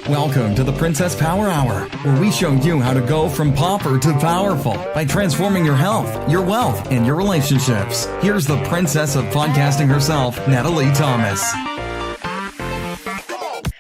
Welcome to the Princess Power Hour, where we show you how to go from pauper to powerful by transforming your health, your wealth, and your relationships. Here's the princess of podcasting herself, Natalie Thomas.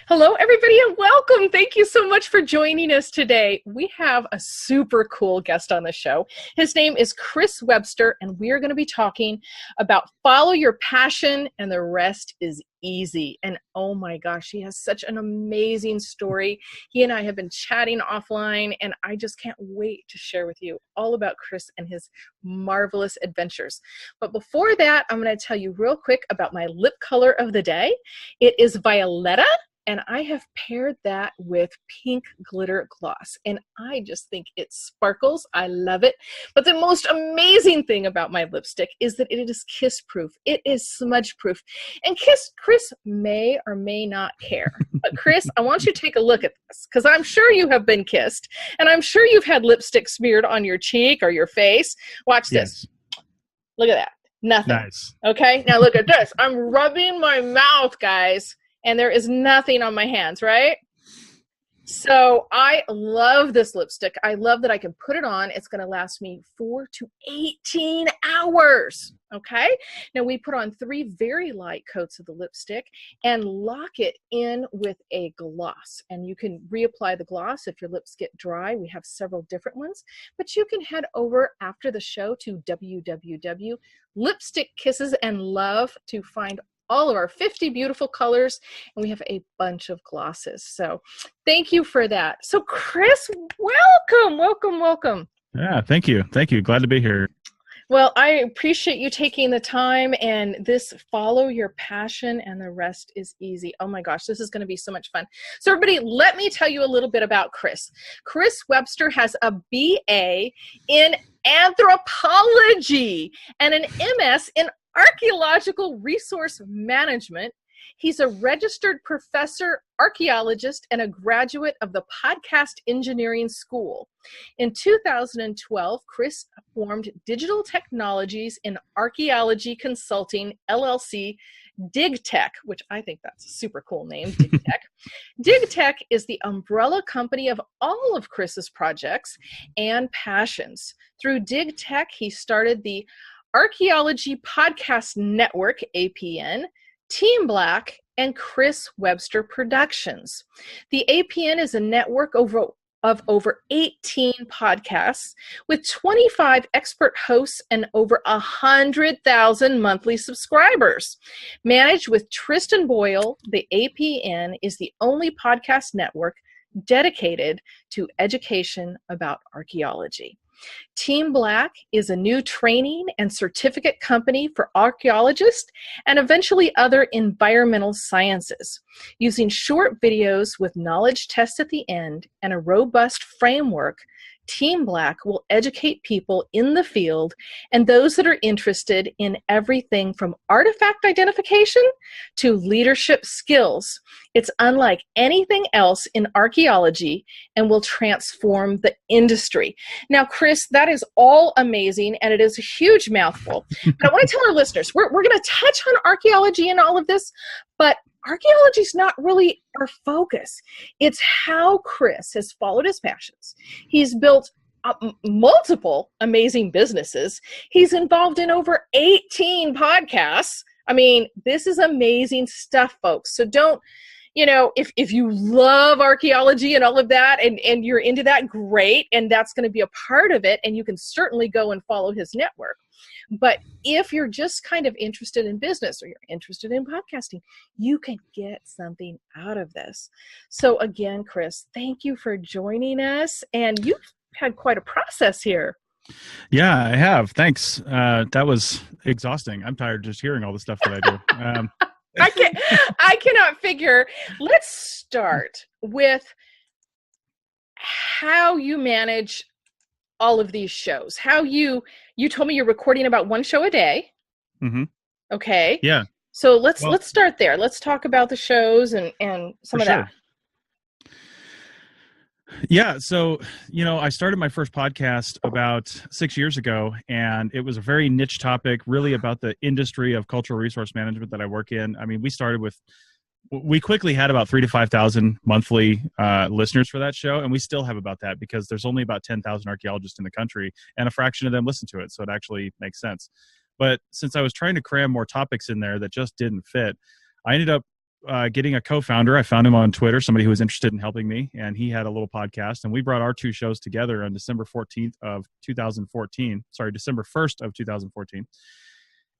Hello, everybody, and welcome. Thank you so much for joining us today. We have a super cool guest on the show. His name is Chris Webster, and we are going to be talking about follow your passion and the rest is easy. And oh my gosh, he has such an amazing story. He and I have been chatting offline, and I just can't wait to share with you all about Chris and his marvelous adventures. But before that, I'm going to tell you real quick about my lip color of the day. It is Violetta. And I have paired that with pink glitter gloss. And I just think it sparkles. I love it. But the most amazing thing about my lipstick is that it is kiss proof. It is smudge proof. And Chris may or may not care. But Chris, I want you to take a look at this, because I'm sure you have been kissed. And I'm sure you've had lipstick smeared on your cheek or your face. Watch this. Look at that. Nothing. Nice. Okay, now look at this. I'm rubbing my mouth, guys. And there is nothing on my hands, right? So I love this lipstick. I love that I can put it on. It's going to last me 4 to 18 hours, okay? Now we put on 3 very light coats of the lipstick and lock it in with a gloss. And you can reapply the gloss if your lips get dry. We have several different ones, but you can head over after the show to www.lipstickkissesandlove to find all of our 50 beautiful colors, and we have a bunch of glosses. So thank you for that. So Chris, welcome. Yeah, thank you. Glad to be here. Well, I appreciate you taking the time, and this follow your passion and the rest is easy. Oh my gosh, this is going to be so much fun. So everybody, let me tell you a little bit about Chris. Chris Webster has a BA in anthropology and an MS in archaeological resource management. He's a registered professor, archaeologist, and a graduate of the Podcast Engineering School. In 2012, Chris formed Digital Technologies in Archaeology Consulting, LLC, DigTech, which I think that's a super cool name, DigTech. DigTech is the umbrella company of all of Chris's projects and passions. Through DigTech, he started the Archaeology Podcast Network, APN, Team Black, and Chris Webster Productions. The APN is a network of over 18 podcasts with 25 expert hosts and over 100,000 monthly subscribers. Managed with Tristan Boyle, the APN is the only podcast network dedicated to education about archaeology. Team Black is a new training and certificate company for archaeologists and eventually other environmental sciences. Using short videos with knowledge tests at the end and a robust framework, Team Black will educate people in the field and those that are interested in everything from artifact identification to leadership skills. It's unlike anything else in archaeology and will transform the industry. Now, Chris, that is all amazing, and it is a huge mouthful. But I want to tell our listeners, we're going to touch on archaeology and all of this, but archaeology is not really our focus. It's how Chris has followed his passions. He's built multiple amazing businesses. He's involved in over 18 podcasts. I mean, this is amazing stuff, folks. So don't, if you love archaeology and all of that and you're into that, great. And that's going to be a part of it. And you can certainly go and follow his network. But if you're just kind of interested in business or you're interested in podcasting, you can get something out of this. So again, Chris, thank you for joining us. And you've had quite a process here. Yeah, I have. Thanks. That was exhausting. I'm tired just hearing all the stuff that I do. I cannot figure. Let's start with how you manage all of these shows. How you told me you're recording about 1 show a day. Mm-hmm. Okay. Yeah. So let's start there. Let's talk about the shows and some of that. Yeah. So, I started my first podcast about 6 years ago, and it was a very niche topic, really about the industry of cultural resource management that I work in. I mean, we started with we quickly had about 3,000 to 5,000 monthly listeners for that show, and we still have about that because there's only about 10,000 archaeologists in the country, and a fraction of them listen to it, so it actually makes sense. But since I was trying to cram more topics in there that just didn't fit, I ended up getting a co-founder. I found him on Twitter, somebody who was interested in helping me, and he had a little podcast, and we brought our two shows together on December 1st of 2014.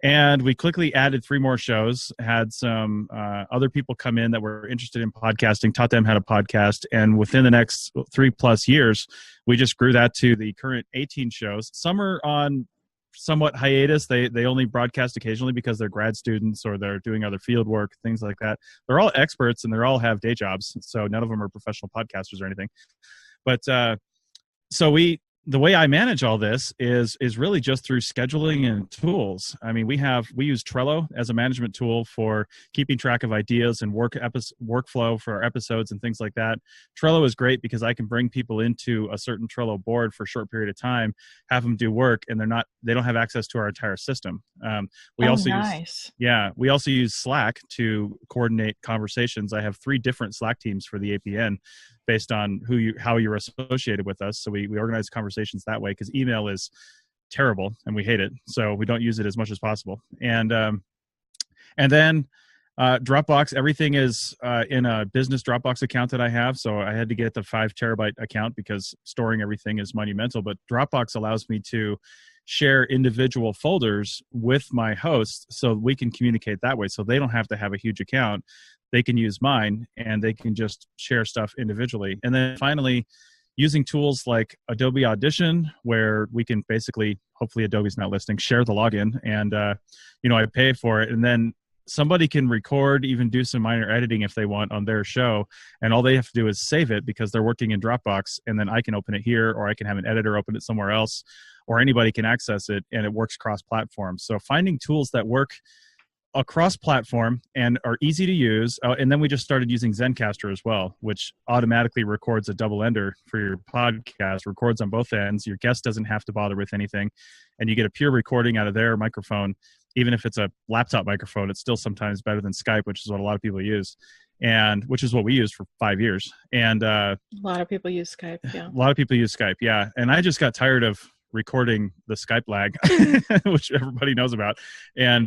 And we quickly added 3 more shows, had some other people come in that were interested in podcasting, taught them how to podcast. And within the next 3+ years, we just grew that to the current 18 shows. Some are on somewhat hiatus. They only broadcast occasionally because they're grad students or they're doing other field work, things like that. They're all experts and they all have day jobs. So none of them are professional podcasters or anything. But the way I manage all this is really just through scheduling and tools. I mean, we use Trello as a management tool for keeping track of ideas and workflow for our episodes and things like that. Trello is great because I can bring people into a certain Trello board for a short period of time, have them do work, and they don't have access to our entire system. We also use Slack to coordinate conversations. I have 3 different Slack teams for the APN based on how you're associated with us. So we organize conversations that way because email is terrible and we hate it. So we don't use it as much as possible. And then Dropbox, everything is in a business Dropbox account that I have. So I had to get the 5 terabyte account because storing everything is monumental. But Dropbox allows me to share individual folders with my host so we can communicate that way. So they don't have to have a huge account. They can use mine and they can just share stuff individually. And then finally, using tools like Adobe Audition, where we can basically, hopefully Adobe's not listening, share the login and, I pay for it. And then somebody can record, even do some minor editing if they want on their show. And all they have to do is save it because they're working in Dropbox. And then I can open it here, or I can have an editor open it somewhere else, or anybody can access it and it works cross-platform. So finding tools that work across platform and are easy to use. And then we just started using Zencastr as well, which automatically records a double ender for your podcast, records on both ends. Your guest doesn't have to bother with anything. And you get a pure recording out of their microphone. Even if it's a laptop microphone, it's still sometimes better than Skype, which is what a lot of people use, and which is what we used for 5 years. And a lot of people use Skype. Yeah. A lot of people use Skype. Yeah. And I just got tired of recording the Skype lag, which everybody knows about. And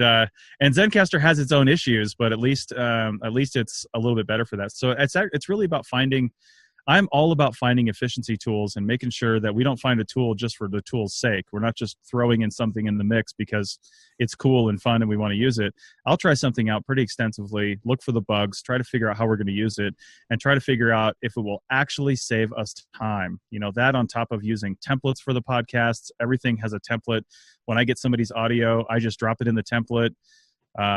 Zencastr has its own issues, but at least it's a little bit better for that. So it's really about I'm all about finding efficiency tools and making sure that we don't find a tool just for the tool's sake. We're not just throwing in something in the mix because it's cool and fun and we want to use it. I'll try something out pretty extensively, look for the bugs, try to figure out how we're going to use it, and try to figure out if it will actually save us time. That on top of using templates for the podcasts. Everything has a template. When I get somebody's audio, I just drop it in the template.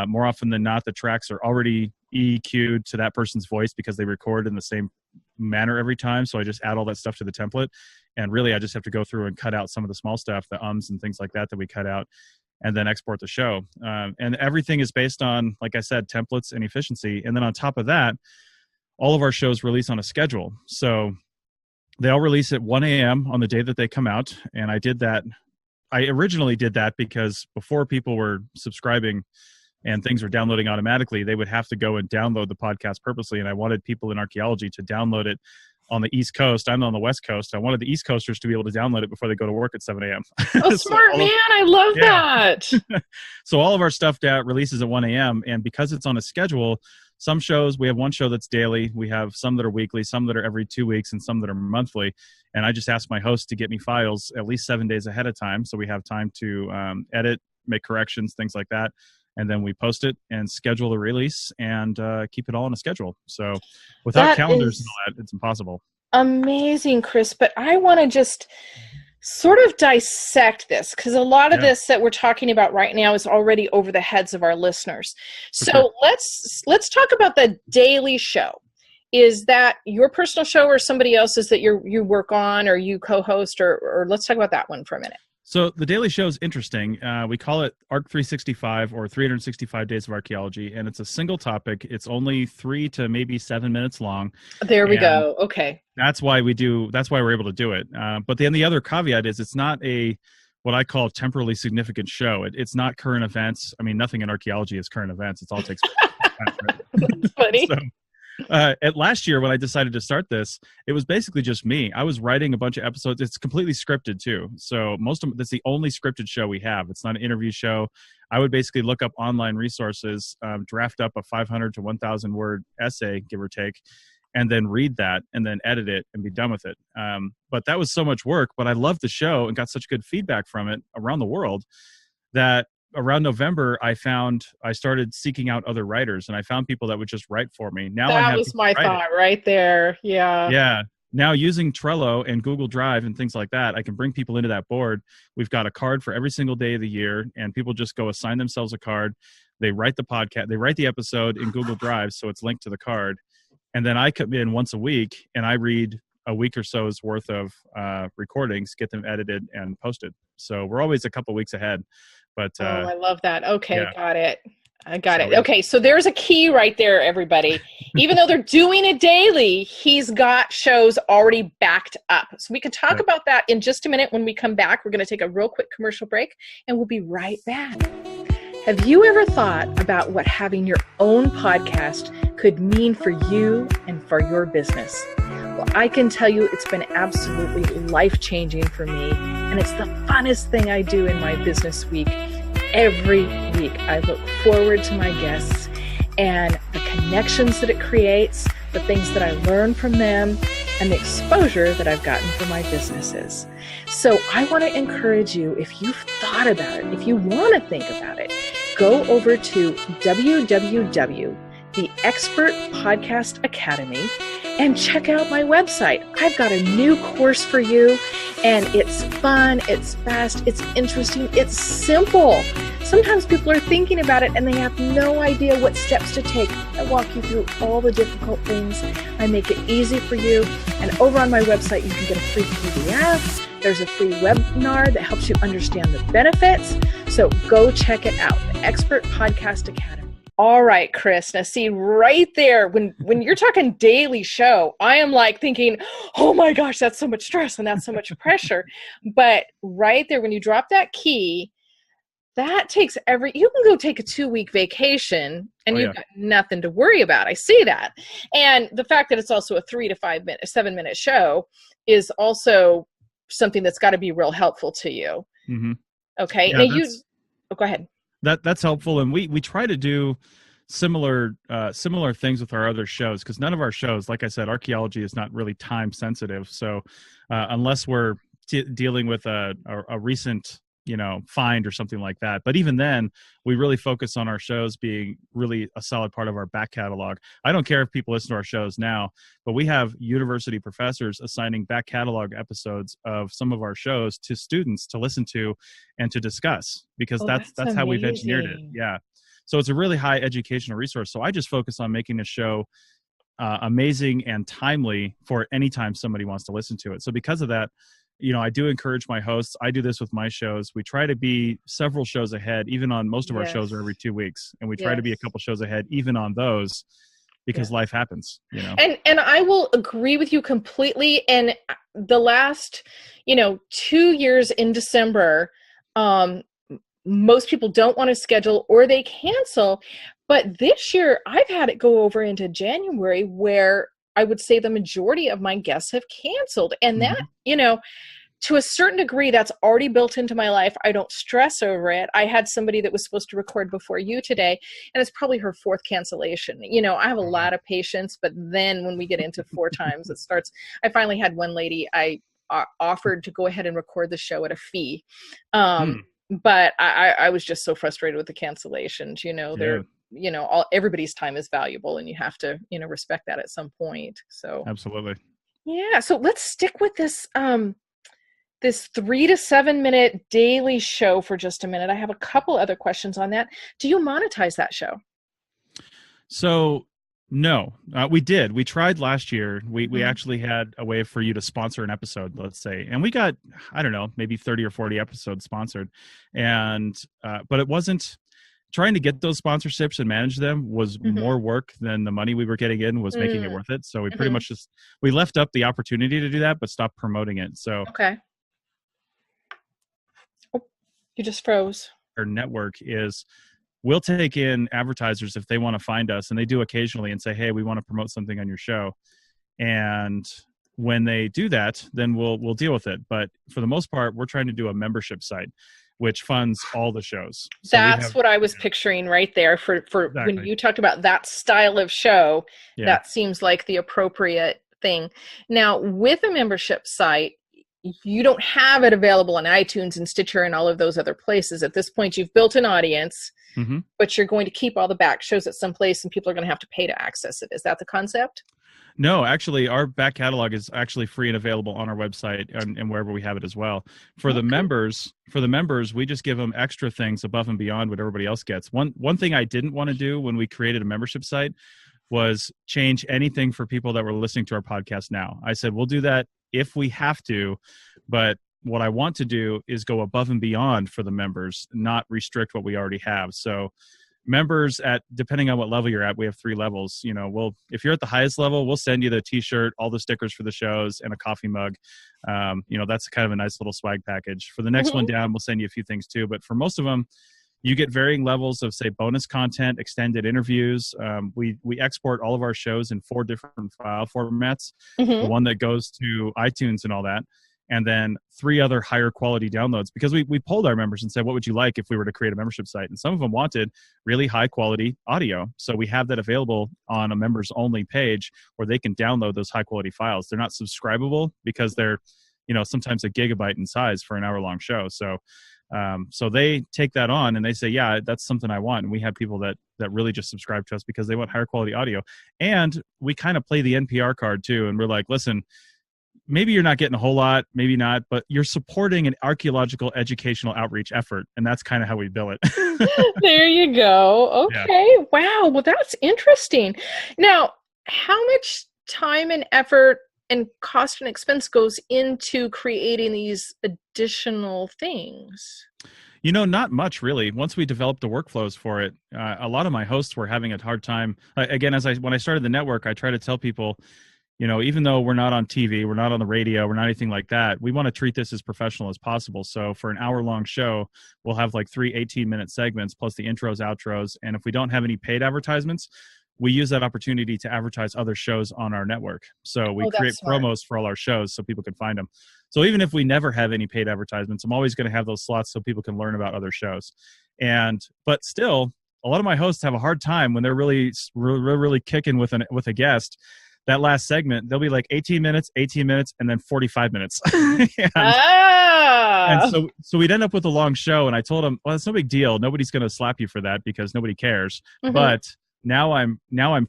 More often than not, the tracks are already EQ'd to that person's voice because they record in the same manner every time. So I just add all that stuff to the template. And really, I just have to go through and cut out some of the small stuff, the ums and things like that we cut out, and then export the show. And everything is based on, like I said, templates and efficiency. And then on top of that, all of our shows release on a schedule. So they all release at 1 a.m. on the day that they come out. And I originally did that because before people were subscribing and things were downloading automatically, they would have to go and download the podcast purposely. And I wanted people in archaeology to download it on the East Coast. I'm on the West Coast. I wanted the East Coasters to be able to download it before they go to work at 7 a.m. Oh, smart man. I love that. So all of our stuff releases at 1 a.m. And because it's on a schedule, some shows, we have one show that's daily. We have some that are weekly, some that are every 2 weeks, and some that are monthly. And I just ask my host to get me files at least 7 days ahead of time. So we have time to edit, make corrections, things like that. And then we post it and schedule the release and keep it all on a schedule. So without calendars and all that, it's impossible. Amazing, Chris. But I want to just sort of dissect this because a lot of this that we're talking about right now is already over the heads of our listeners. So let's talk about the daily show. Is that your personal show or somebody else's that you work on or you co-host or let's talk about that one for a minute. So the Daily Show is interesting. We call it ARC 365 or 365 Days of Archaeology, and it's a single topic. It's only 3 to maybe 7 minutes long. There we go. Okay. That's why we're able to do it. But then the other caveat is it's not what I call temporally significant show. It's not current events. I mean, nothing in archaeology is current events. It all takes That's funny. So, at last year when I decided to start this, it was basically just me. I was writing a bunch of episodes. It's completely scripted too. So that's the only scripted show we have. It's not an interview show. I would basically look up online resources, draft up a 500 to 1,000 word essay, give or take, and then read that and then edit it and be done with it. But that was so much work, but I loved the show and got such good feedback from it around the world that around November, I started seeking out other writers, and I found people that would just write for me. Now that was my thought right there. Yeah. Yeah. Now using Trello and Google Drive and things like that, I can bring people into that board. We've got a card for every single day of the year, and people just go assign themselves a card. They write the podcast, they write the episode in Google Drive, so it's linked to the card. And then I come in once a week and I read a week or so's worth of recordings, get them edited and posted. So we're always a couple weeks ahead. But I love that. Okay, yeah. Got it. I got it. Okay, so there's a key right there, everybody. Even though they're doing it daily, he's got shows already backed up. So we can talk about that in just a minute when we come back. We're going to take a real quick commercial break, and we'll be right back. Have you ever thought about what having your own podcast could mean for you and for your business? Well, I can tell you it's been absolutely life-changing for me, and it's the funnest thing I do in my business week. Every week, I look forward to my guests and the connections that it creates, the things that I learn from them, and the exposure that I've gotten for my businesses. So I want to encourage you, if you've thought about it, if you want to think about it, go over to www.The-Expert Podcast Academy and check out my website. I've got a new course for you, and it's fun, it's fast, it's interesting, it's simple. Sometimes people are thinking about it and they have no idea what steps to take. I walk you through all the difficult things. I make it easy for you. And over on my website, you can get a free PDF. There's a free webinar that helps you understand the benefits. So go check it out, the Expert Podcast Academy. All right, Chris. Now, see, right there, when you're talking daily show, I am like thinking, oh my gosh, that's so much stress and that's so much pressure. But right there, when you drop that key, that takes you can go take a 2-week vacation and you've got nothing to worry about. I see that. And the fact that it's also a 7-minute show is also something that's got to be real helpful to you. Mm-hmm. Okay. Yeah, now go ahead. That's helpful. And we try to do similar things with our other shows, because none of our shows, like I said, archaeology is not really time sensitive. So unless we're dealing with a recent find or something like that. But even then, we really focus on our shows being really a solid part of our back catalog. I don't care if people listen to our shows now, but we have university professors assigning back catalog episodes of some of our shows to students to listen to and to discuss, because that's how we've engineered it. Yeah. So it's a really high educational resource. So I just focus on making a show amazing and timely for any time somebody wants to listen to it. So because of that, I do encourage my hosts. I do this with my shows. We try to be several shows ahead, even on most of our shows are every 2 weeks. And we try to be a couple shows ahead, even on those, because life happens, And I will agree with you completely. And the last, 2 years in December, most people don't want to schedule or they cancel. But this year, I've had it go over into January where I would say the majority of my guests have canceled. And that, to a certain degree, that's already built into my life. I don't stress over it. I had somebody that was supposed to record before you today, and it's probably her 4th cancellation. I have a lot of patience, but then when we get into 4 times, it starts. I finally had one lady, I offered to go ahead and record the show at a fee. But I was just so frustrated with the cancellations. They're everybody's time is valuable, and you have to respect that at some point. So absolutely. Yeah. So let's stick with this this 3 to 7 minute daily show for just a minute. I have a couple other questions on that. Do you monetize that show? So no, we did. We tried last year. We actually had a way for you to sponsor an episode, let's say, and we got, I don't know, maybe 30 or 40 episodes sponsored, and but it wasn't. Trying to get those sponsorships and manage them was more work than the money we were getting in was making it worth it. So we pretty much we left up the opportunity to do that, but stopped promoting it. So okay. Oh, you just froze. Our network is we'll take in advertisers if they want to find us, and they do occasionally, and say, hey, we want to promote something on your show. And when they do that, then we'll deal with it. But for the most part, we're trying to do a membership site which funds all the shows. So that's what I was picturing right there for Exactly. when you talked about that style of show. Yeah. That seems like the appropriate thing. Now, with a membership site, you don't have it available on iTunes and Stitcher and all of those other places. At this point, you've built an audience, but you're going to keep all the back shows at some place, and people are going to have to pay to access it. Is that the concept? No, actually, our back catalog is actually free and available on our website and wherever we have it as well. For the members, we just give them extra things above and beyond what everybody else gets. One thing I didn't want to do when we created a membership site was change anything for people that were listening to our podcast now. I said, we'll do that if we have to, but what I want to do is go above and beyond for the members, not restrict what we already have. So members, depending on what level you're at, we have 3 levels. If you're at the highest level, we'll send you the t-shirt, all the stickers for the shows, and a coffee mug. That's kind of a nice little swag package. For the next one down, we'll send you a few things too. But for most of them, you get varying levels of, say, bonus content, extended interviews. We export all of our shows in 4 different file formats. The one that goes to iTunes and all that. And then 3 other higher quality downloads, because we polled our members and said, what would you like if we were to create a membership site? And some of them wanted really high quality audio. So we have that available on a members only page where they can download those high quality files. They're not subscribable because they're, sometimes a gigabyte in size for an hour long show. So they take that on and they say, yeah, that's something I want. And we have people that really just subscribe to us because they want higher quality audio. And we kind of play the NPR card too. And we're like, listen, maybe you're not getting a whole lot, maybe not, but you're supporting an archaeological educational outreach effort. And that's kind of how we bill it. There you go. Okay. Yeah. Wow. Well, that's interesting. Now, how much time and effort and cost and expense goes into creating these additional things? Not much really. Once we developed the workflows for it, a lot of my hosts were having a hard time. Again, when I started the network, I try to tell people, even though we're not on TV, we're not on the radio, we're not anything like that, we want to treat this as professional as possible. So for an hour-long show, we'll have like 3 18-minute segments plus the intros, outros. And if we don't have any paid advertisements, we use that opportunity to advertise other shows on our network. So we create promos for all our shows so people can find them. So even if we never have any paid advertisements, I'm always going to have those slots so people can learn about other shows. But still, a lot of my hosts have a hard time when they're really kicking with a guest. That last segment, they'll be like 18 minutes, and then 45 minutes. And so we'd end up with a long show. And I told them, well, it's no big deal. Nobody's going to slap you for that because nobody cares. But now I'm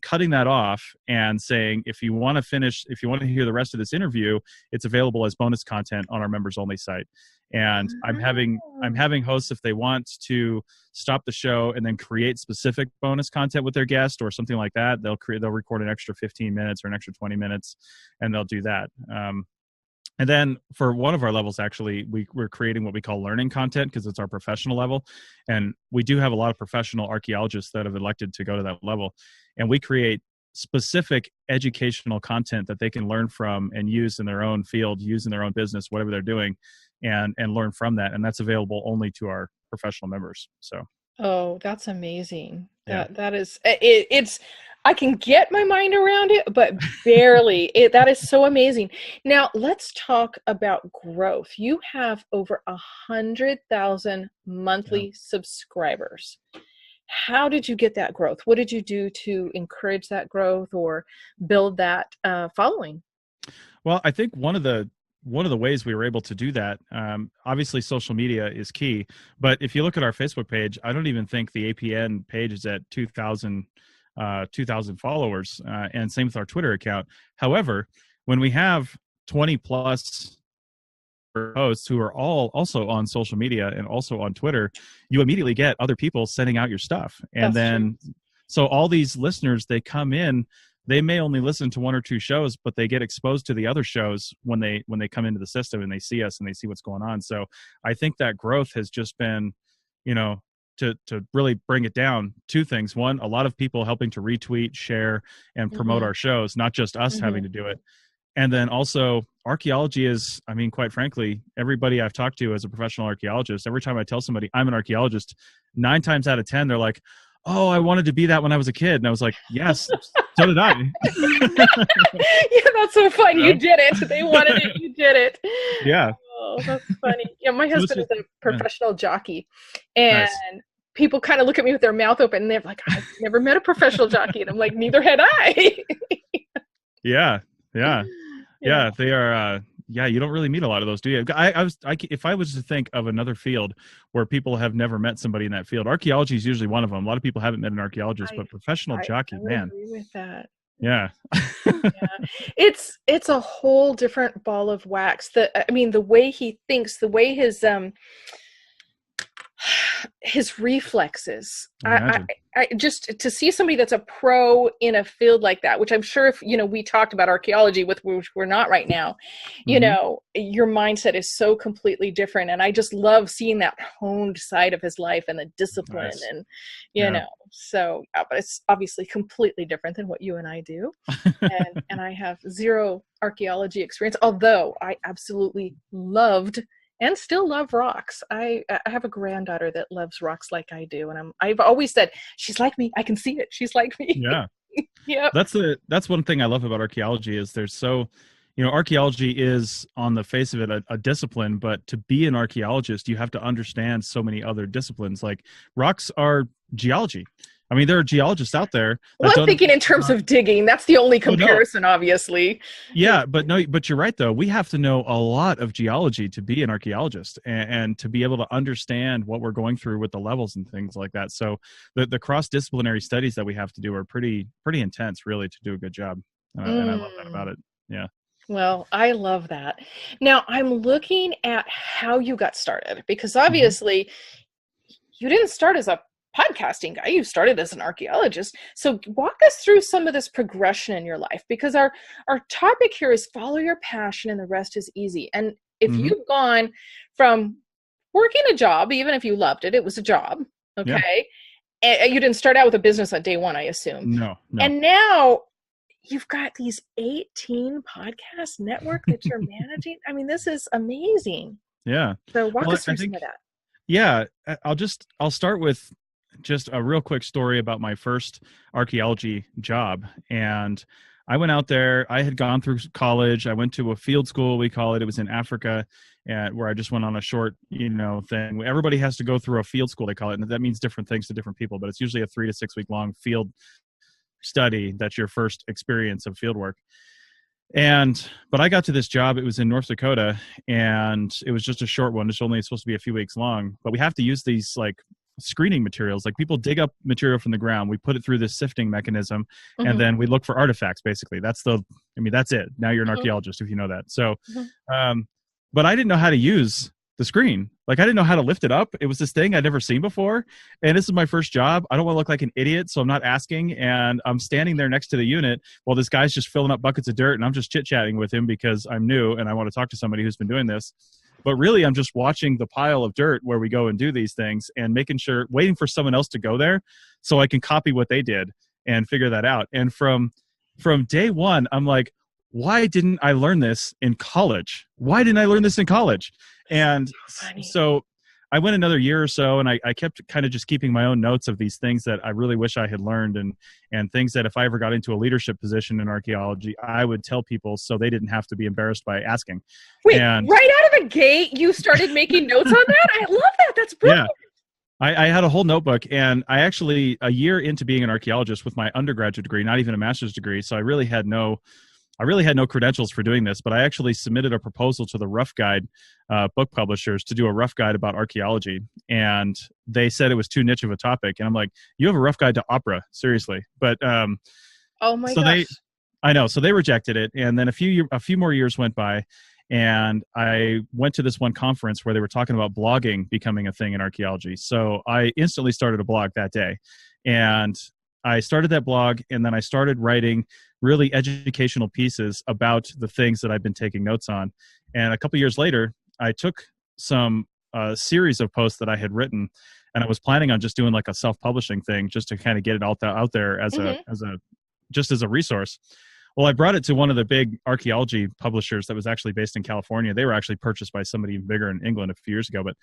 cutting that off and saying, if you want to hear the rest of this interview, it's available as bonus content on our members only site. And I'm having hosts, if they want to stop the show and then create specific bonus content with their guest or something like that, they'll record an extra 15 minutes or an extra 20 minutes, and they'll do that. And then for one of our levels, actually, we're creating what we call learning content because it's our professional level. And we do have a lot of professional archaeologists that have elected to go to that level. And we create specific educational content that they can learn from and use in their own field, use in their own business, whatever they're doing, and learn from that. And that's available only to our professional members. So. Oh, that's amazing. Yeah. That is, it's, I can get my mind around it, but barely. That is so amazing. Now let's talk about growth. You have over 100,000 monthly subscribers. How did you get that growth? What did you do to encourage that growth or build that following? Well, I think one of the ways we were able to do that, obviously social media is key, but if you look at our Facebook page, I don't even think the APN page is at 2,000 followers, and same with our Twitter account. However, when we have 20 plus hosts who are all also on social media and also on Twitter, you immediately get other people sending out your stuff. And so all these listeners, they come in, they may only listen to 1 or 2 shows, but they get exposed to the other shows when they come into the system and they see us and they see what's going on. So I think that growth has just been, to really bring it down, 2 things. One, a lot of people helping to retweet, share, and promote our shows, not just us having to do it. And then also archaeology is, I mean, quite frankly, everybody I've talked to as a professional archaeologist, every time I tell somebody I'm an archaeologist, 9 times out of 10, they're like, oh, I wanted to be that when I was a kid. And I was like, yes, so did I. Yeah, that's so fun. You did it. They wanted it. You did it. Yeah. Oh, that's funny. Yeah, my husband is a professional jockey. And Nice. people kind of look at me with their mouth open and they're like, I've never met a professional jockey. And I'm like, neither had I. Yeah. They are. You don't really meet a lot of those, do you? If I was to think of another field where people have never met somebody in that field, archaeology is usually one of them. A lot of people haven't met an archaeologist, but professional jockey, I man. agree with that. Yeah. Yeah. It's a whole different ball of wax. The way he thinks, the way his reflexes. I just to see somebody that's a pro in a field like that, which I'm sure if we talked about archaeology, with which we're not right now, your mindset is so completely different, and I just love seeing that honed side of his life and the discipline. Nice. And but it's obviously completely different than what you and I do. and I have zero archaeology experience, although I absolutely loved and still love rocks. I have a granddaughter that loves rocks like I do, and I've always said, she's like me. I can see it. She's like me. Yeah. Yeah. That's one thing I love about archaeology is there's so, archaeology is on the face of it a discipline, but to be an archaeologist, you have to understand so many other disciplines. Like rocks are geology. I mean, there are geologists out there. Well, I'm thinking in terms of digging. That's the only comparison, obviously. Yeah, but you're right, though. We have to know a lot of geology to be an archaeologist and to be able to understand what we're going through with the levels and things like that. So the cross-disciplinary studies that we have to do are pretty intense, really, to do a good job. And I love that about it. Yeah. Well, I love that. Now, I'm looking at how you got started, because obviously you didn't start as a podcasting guy. You started as an archaeologist. So walk us through some of this progression in your life, because our topic here is follow your passion and the rest is easy. And if you've gone from working a job, even if you loved it, it was a job. Okay. Yeah. And you didn't start out with a business on day one, I assume. No. And now you've got these 18 podcast network that you're managing. I mean, this is amazing. Yeah. So walk us through some of that. Yeah. I'll start with just a real quick story about my first archaeology job. And I went out there. I had gone through college. I went to a field school, we call it. It was in Africa, where I just went on a short, thing. Everybody has to go through a field school, they call it. And that means different things to different people, but it's usually a 3 to 6 week long field study. That's your first experience of field work. But I got to this job. It was in North Dakota, and it was just a short one. It's only supposed to be a few weeks long, but we have to use these like screening materials. Like people dig up material from the ground, we put it through this sifting mechanism, and then we look for artifacts. Basically, that's it. Now you're an archaeologist if you know that. So, but I didn't know how to use the screen. Like I didn't know how to lift it up. It was this thing I'd never seen before, and this is my first job. I don't want to look like an idiot, so I'm not asking. And I'm standing there next to the unit while this guy's just filling up buckets of dirt, and I'm just chit-chatting with him because I'm new and I want to talk to somebody who's been doing this. But really, I'm just watching the pile of dirt where we go and do these things and waiting for someone else to go there so I can copy what they did and figure that out. And from day one, I'm like, why didn't I learn this in college? And so I went another year or so, and I kept kind of just keeping my own notes of these things that I really wish I had learned, and things that if I ever got into a leadership position in archaeology, I would tell people so they didn't have to be embarrassed by asking. Wait, right out of the gate, you started making notes on that? I love that. That's brilliant. Yeah. I had a whole notebook, and I actually, a year into being an archaeologist with my undergraduate degree, not even a master's degree, so I really had no credentials for doing this, but I actually submitted a proposal to the Rough Guide book publishers to do a rough guide about archaeology. And they said it was too niche of a topic. And I'm like, you have a rough guide to opera? Seriously. But oh my gosh. I know. So they rejected it. And then a few more years went by, and I went to this one conference where they were talking about blogging becoming a thing in archaeology. So I instantly started a blog that day. And I started that blog, and then I started writing really educational pieces about the things that I've been taking notes on. And a couple years later, I took some series of posts that I had written, and I was planning on just doing like a self-publishing thing just to kind of get it all out there as a resource. Well, I brought it to one of the big archaeology publishers that was actually based in California. They were actually purchased by somebody even bigger in England a few years ago. But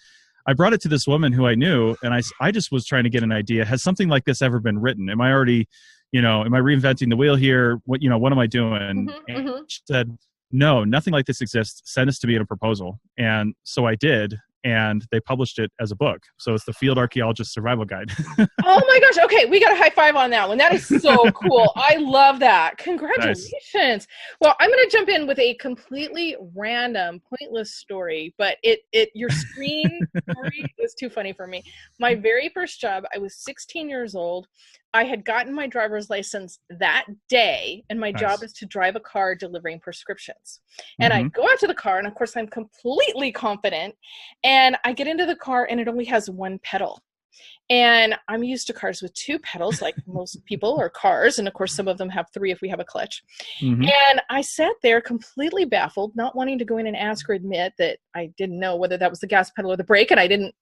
I brought it to this woman who I knew, and I just was trying to get an idea. Has something like this ever been written? Am I already, am I reinventing the wheel here? What am I doing? And she said, no, nothing like this exists. Send this to me in a proposal. And so I did. And they published it as a book. So it's the Field Archaeologist Survival Guide. Oh my gosh. Okay. We got a high five on that one. That is so cool. I love that. Congratulations. Nice. Well, I'm going to jump in with a completely random, pointless story, but your screen story was too funny for me. My very first job, I was 16 years old. I had gotten my driver's license that day, and my job is to drive a car delivering prescriptions. And I go out to the car, and of course, I'm completely confident. And I get into the car, and it only has one pedal. And I'm used to cars with two pedals, like most people, or cars. And of course, some of them have three if we have a clutch. And I sat there completely baffled, not wanting to go in and ask or admit that I didn't know whether that was the gas pedal or the brake. And I didn't,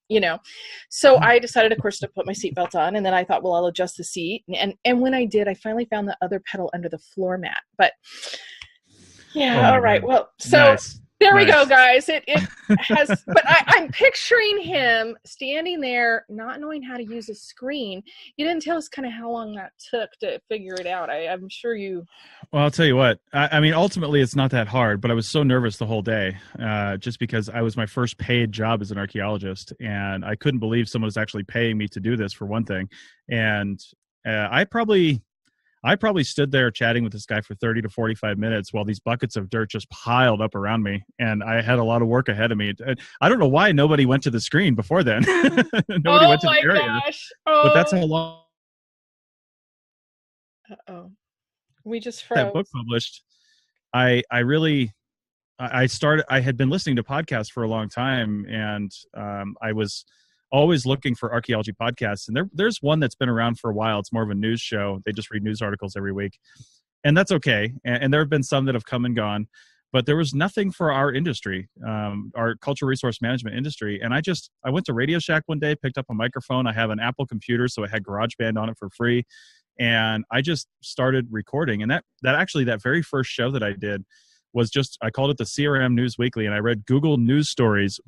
So I decided, of course, to put my seatbelt on. And then I thought, well, I'll adjust the seat. And when I did, I finally found the other pedal under the floor mat. But yeah, all right. Well, so... Nice. There we go, guys. It has, but I'm picturing him standing there, not knowing how to use a screen. You didn't tell us kind of how long that took to figure it out. I'm sure you. Well, I'll tell you what. I mean, ultimately, it's not that hard, but I was so nervous the whole day, just because I was my first paid job as an archaeologist, and I couldn't believe someone was actually paying me to do this, for one thing. And I probably stood there chatting with this guy for 30 to 45 minutes while these buckets of dirt just piled up around me. And I had a lot of work ahead of me. I don't know why nobody went to the screen before then. Nobody went to the area. Gosh. Oh. But that's how long. Uh-oh. We just froze. That book published. I had been listening to podcasts for a long time, and I was always looking for archaeology podcasts. And there's one that's been around for a while. It's more of a news show. They just read news articles every week. And that's okay. And there have been some that have come and gone. But there was nothing for our industry, our cultural resource management industry. And I went to Radio Shack one day, picked up a microphone. I have an Apple computer, so it had GarageBand on it for free. And I just started recording. And that very first show that I did was I called it the CRM News Weekly. And I read Google News stories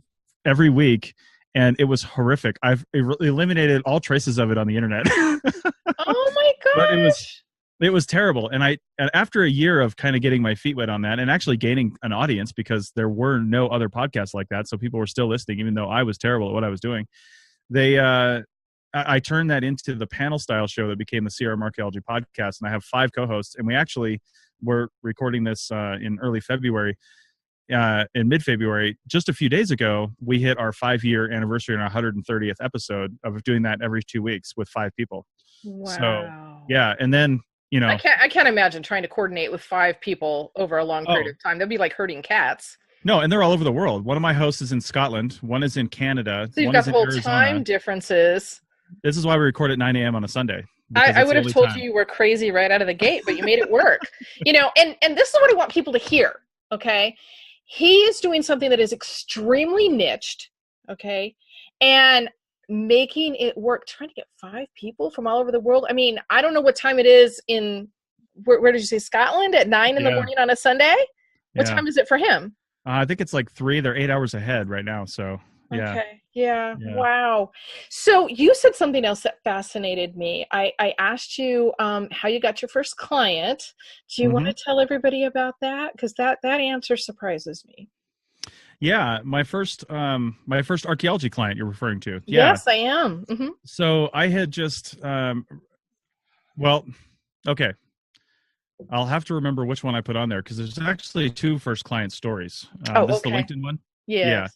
every week. And it was horrific. I've eliminated all traces of it on the internet. Oh my gosh. But it was terrible. And after a year of kind of getting my feet wet on that and actually gaining an audience, because there were no other podcasts like that, so people were still listening, even though I was terrible at what I was doing. I turned that into the panel style show that became the CRM Archaeology Podcast. And I have 5 co-hosts, and we actually were recording this in early February. In mid-February, just a few days ago, we hit our 5-year anniversary and our 130th episode of doing that every 2 weeks with 5 people. Wow. So, yeah. And then, I can't imagine trying to coordinate with 5 people over a long period of time. That'd be like herding cats. No, and they're all over the world. One of my hosts is in Scotland. One is in Canada. So you've got the whole time differences. This is why we record at 9 a.m. on a Sunday. I would have told you were crazy right out of the gate, but you made it work. And this is what I want people to hear, okay? He is doing something that is extremely niched, okay, and making it work, trying to get 5 people from all over the world. I mean, I don't know what time it is where did you say, Scotland, at 9 in the morning on a Sunday? What time is it for him? I think it's like 3. They're 8 hours ahead right now, so yeah. Okay. Yeah. Wow. So you said something else that fascinated me. I asked you how you got your first client. Do you want to tell everybody about that? Because that answer surprises me. Yeah, my first archaeology client you're referring to. Yeah. Yes, I am. Mm-hmm. So I had just okay. I'll have to remember which one I put on there, because there's actually 2 first client stories. This is the LinkedIn one. Yeah.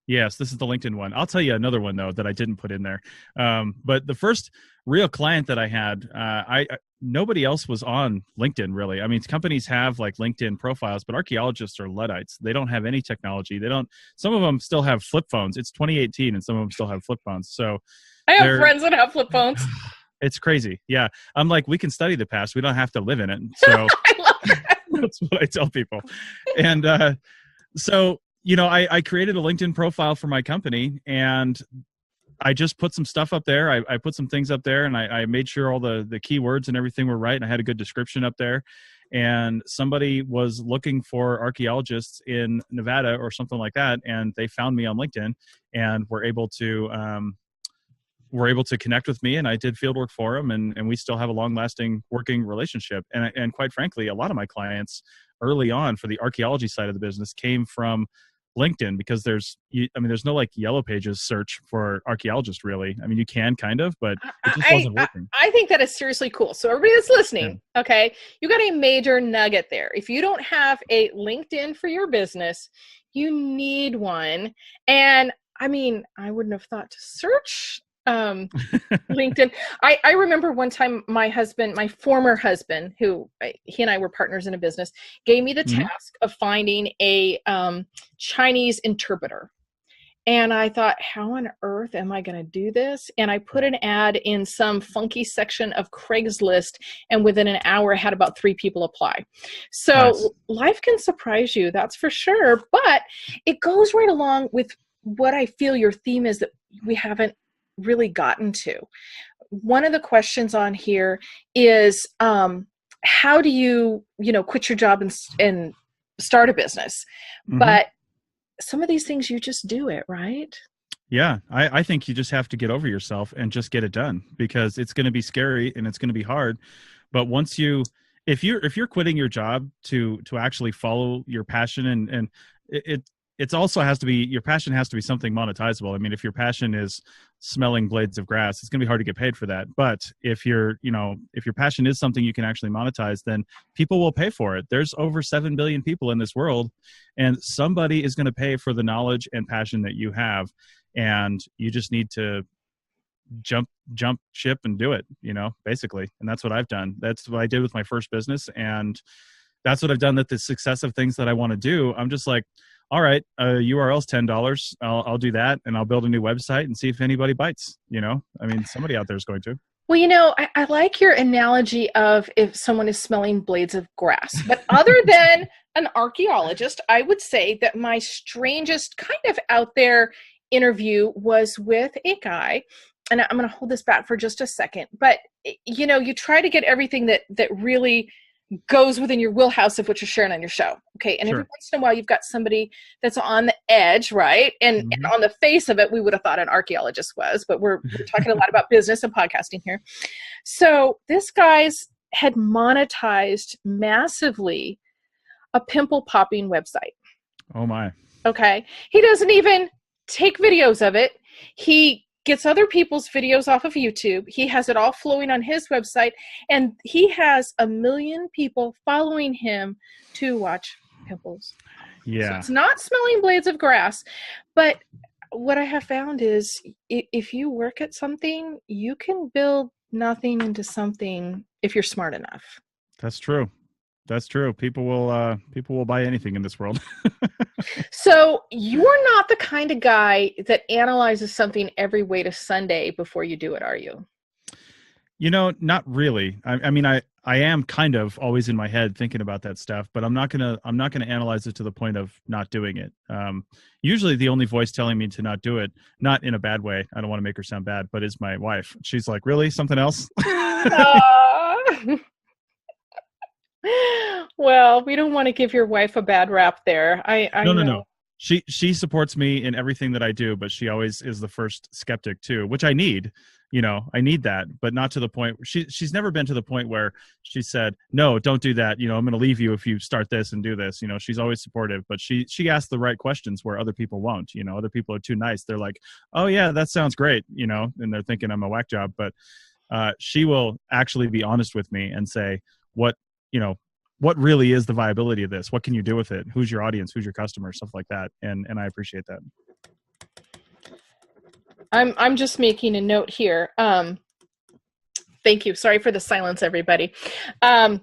Yes, this is the LinkedIn one. I'll tell you another one, though, that I didn't put in there. But the first real client that I had, nobody else was on LinkedIn, really. I mean, companies have like LinkedIn profiles, but archaeologists are Luddites. They don't have any technology. Some of them still have flip phones. It's 2018, and some of them still have flip phones. So I have friends that have flip phones. It's crazy. Yeah. I'm like, we can study the past. We don't have to live in it. So I love that. That's what I tell people. And so, I created a LinkedIn profile for my company, and I just put some stuff up there. I put some things up there, and I made sure all the keywords and everything were right, and I had a good description up there. and somebody was looking for archaeologists in Nevada or something like that, and they found me on LinkedIn and were able to connect with me, and I did field work for them, and we still have a long-lasting working relationship. And quite frankly, a lot of my clients early on for the archaeology side of the business came from LinkedIn, because there's no like Yellow Pages search for archaeologists, really. I mean, you can kind of, but it just wasn't working. I think that is seriously cool. So everybody that's listening, okay, you got a major nugget there. If you don't have a LinkedIn for your business, you need one. And I mean, I wouldn't have thought to search LinkedIn. I remember one time my former husband, who he and I were partners in a business, gave me the task of finding a Chinese interpreter. And I thought, how on earth am I going to do this? And I put an ad in some funky section of Craigslist, and within an hour had about 3 people apply. So nice. Life can surprise you, that's for sure. But it goes right along with what I feel your theme is that we haven't really gotten to. One of the questions on here is, how do you quit your job and start a business? But some of these things, you just do it, right? Yeah, I think you just have to get over yourself and just get it done, because it's going to be scary and it's going to be hard. But once if you're quitting your job to actually follow your passion, and it also has to be, your passion has to be something monetizable. I mean, if your passion is smelling blades of grass, it's going to be hard to get paid for that. But if your passion is something you can actually monetize, then people will pay for it. There's over 7 billion people in this world, and somebody is going to pay for the knowledge and passion that you have. And you just need to jump ship and do it, basically. And that's what I've done. That's what I did with my first business. And that's what I've done with the success of things that I want to do. I'm just like, all right, URL's $10. I'll do that, and I'll build a new website and see if anybody bites. I mean, somebody out there is going to. Well, I like your analogy of if someone is smelling blades of grass. But other than an archaeologist, I would say that my strangest kind of out there interview was with a guy, and I'm going to hold this back for just a second. But, you try to get everything that really goes within your wheelhouse of what you're sharing on your show. Okay. And every once in a while you've got somebody that's on the edge, right? And on the face of it, we would have thought an archaeologist was, but we're talking a lot about business and podcasting here. So this guy's had monetized massively a pimple popping website. Oh my. Okay. He doesn't even take videos of it. He gets other people's videos off of YouTube. He has it all flowing on his website, and he has 1 million people following him to watch pimples. Yeah. So it's not smelling blades of grass. But what I have found is if you work at something, you can build nothing into something if you're smart enough. That's true. That's true. People will buy anything in this world. So you're not the kind of guy that analyzes something every way to Sunday before you do it, are you? Not really. I mean, I am kind of always in my head thinking about that stuff, but I'm not gonna analyze it to the point of not doing it. Usually the only voice telling me to not do it, not in a bad way, I don't want to make her sound bad, but is my wife. She's like, really? Something else? Well, we don't want to give your wife a bad rap there. No. She supports me in everything that I do, but she always is the first skeptic too, which I need. I need that, but not to the point. She's never been to the point where she said, "No, don't do that. I'm going to leave you if you start this and do this." She's always supportive, but she asks the right questions where other people won't. Other people are too nice. They're like, "Oh yeah, that sounds great," and they're thinking I'm a whack job. But she will actually be honest with me and say, what really is the viability of this? What can you do with it? Who's your audience? Who's your customer? Stuff like that. And I appreciate that. I'm just making a note here. Thank you. Sorry for the silence, everybody. Well,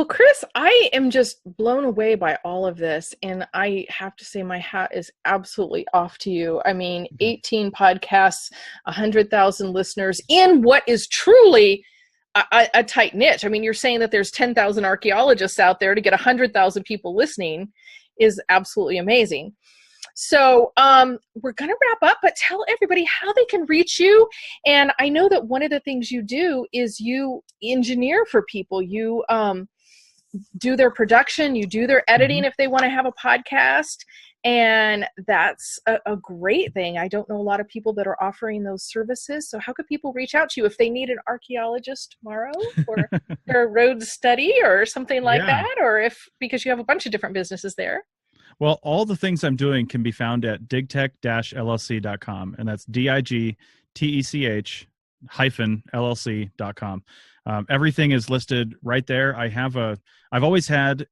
Chris, I am just blown away by all of this. And I have to say my hat is absolutely off to you. I mean, 18 podcasts, 100,000 listeners in what is truly a tight niche. I mean, you're saying that there's 10,000 archaeologists out there to get 100,000 people listening is absolutely amazing. So we're going to wrap up, but tell everybody how they can reach you. And I know that one of the things you do is you engineer for people. You do their production, you do their editing if they want to have a podcast. And that's a great thing. I don't know a lot of people that are offering those services. So how could people reach out to you if they need an archaeologist tomorrow for their road study or something like that? Or because you have a bunch of different businesses there. Well, all the things I'm doing can be found at digtech-llc.com. And that's digtech-llc.com. Everything is listed right there. I've always had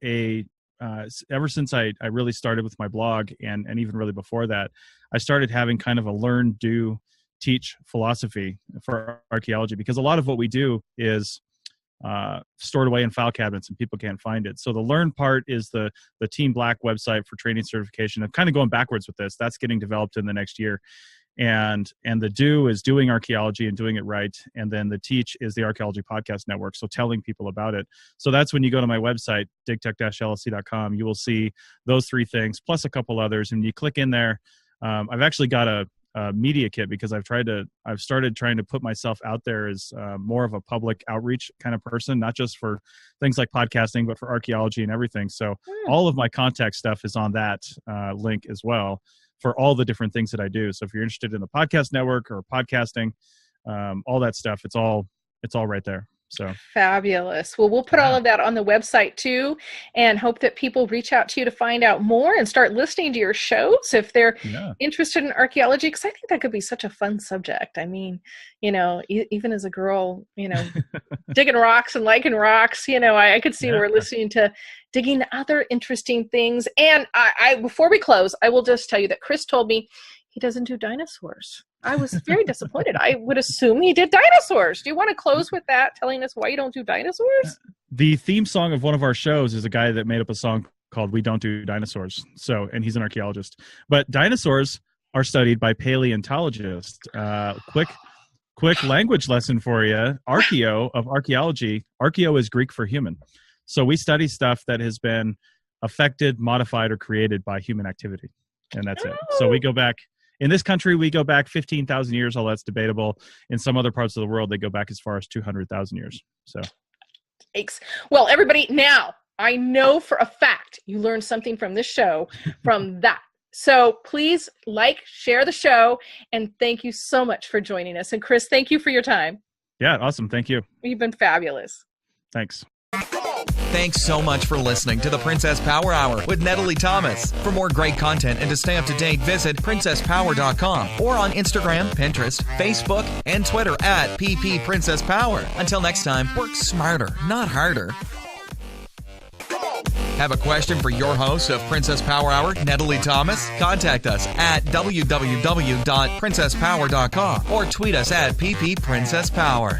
ever since I really started with my blog and even really before that, I started having kind of a learn, do, teach philosophy for archaeology, because a lot of what we do is stored away in file cabinets and people can't find it. So the learn part is the Team Black website for training certification. I'm kind of going backwards with this. That's getting developed in the next year. And the do is doing archaeology and doing it right. And then the teach is the Archaeology Podcast Network. So telling people about it. So that's when you go to my website, digtech-llc.com, you will see those three things, plus a couple others. And you click in there. I've actually got a media kit because I've started trying to put myself out there as more of a public outreach kind of person, not just for things like podcasting, but for archaeology and everything. So all of my contact stuff is on that link as well, for all the different things that I do. So if you're interested in the podcast network or podcasting, all that stuff, it's all right there. So fabulous. Well, we'll put all of that on the website too, and hope that people reach out to you to find out more and start listening to your shows if they're interested in archaeology, because I think that could be such a fun subject. I mean, even as a girl, digging rocks and liking rocks, I could see we're listening to digging other interesting things. And I before we close, I will just tell you that Chris told me he doesn't do dinosaurs. I was very disappointed. I would assume he did dinosaurs. Do you want to close with that, telling us why you don't do dinosaurs? The theme song of one of our shows is a guy that made up a song called We Don't Do Dinosaurs. And he's an archaeologist. But dinosaurs are studied by paleontologists. Quick language lesson for you. Archaeo of archaeology. Archaeo is Greek for human. So we study stuff that has been affected, modified, or created by human activity. And that's it. So we go back. In this country, we go back 15,000 years, although that's debatable. In some other parts of the world, they go back as far as 200,000 years. So, thanks. Well, everybody, now I know for a fact you learned something from this show, from that. So please share the show, and thank you so much for joining us. And Chris, thank you for your time. Yeah, awesome. Thank you. You've been fabulous. Thanks. Thanks so much for listening to the Princess Power Hour with Natalie Thomas. For more great content and to stay up to date, visit princesspower.com or on Instagram, Pinterest, Facebook, and Twitter at @PPPrincessPower. Until next time, work smarter, not harder. Have a question for your host of Princess Power Hour, Natalie Thomas? Contact us at www.princesspower.com or tweet us at @PPPrincessPower.